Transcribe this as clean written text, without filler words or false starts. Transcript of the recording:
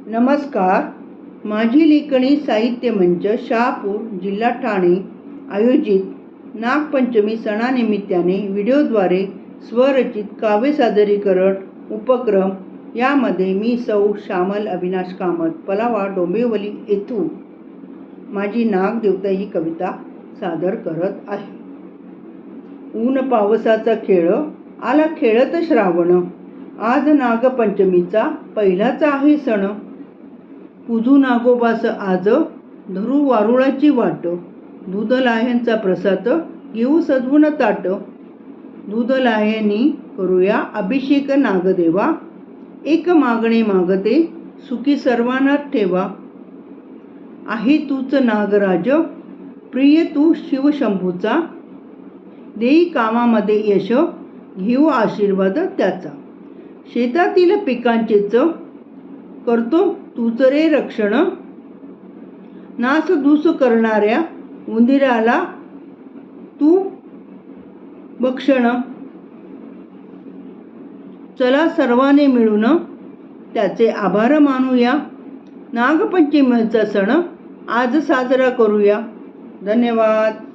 नमस्कार. माझी लेखणी साहित्य मंच शहापूर जिल्हा ठाणे आयोजित नागपंचमी सणानिमित्ताने व्हिडिओद्वारे स्वरचित काव्य सादरीकरण उपक्रम यामध्ये मी सौ श्यामल अविनाश कामत पलावा डोंबिवली येथून माझी नागदेवता ही कविता सादर करत आहे. ऊन पावसाचा खेळ आला खेळत श्रावण, आज नागपंचमीचा पहिलाच आहे सण. पूजू नागोबास आज धरू वारुळाची वाट, दूध लाह्यांचा प्रसाद घेऊ सजवून ताट. दूध लाह्यांनी करूया अभिषेक नागदेवा, एक मागणे मागते सुखी सर्वांना ठेवा. आहे तूच नागराज प्रिय तू शिवशंभूचा, देई कामामध्ये यश घेऊ आशीर्वाद त्याचा. शेतातील पिकांचेच करतो तूच रे रक्षण, नासधूस करणाऱ्या उंदीराला तू भक्षण. चला सर्वांनी मिळून त्याचे आभार मानूया, नागपंचमीचा सण आज साजरा करूया. धन्यवाद.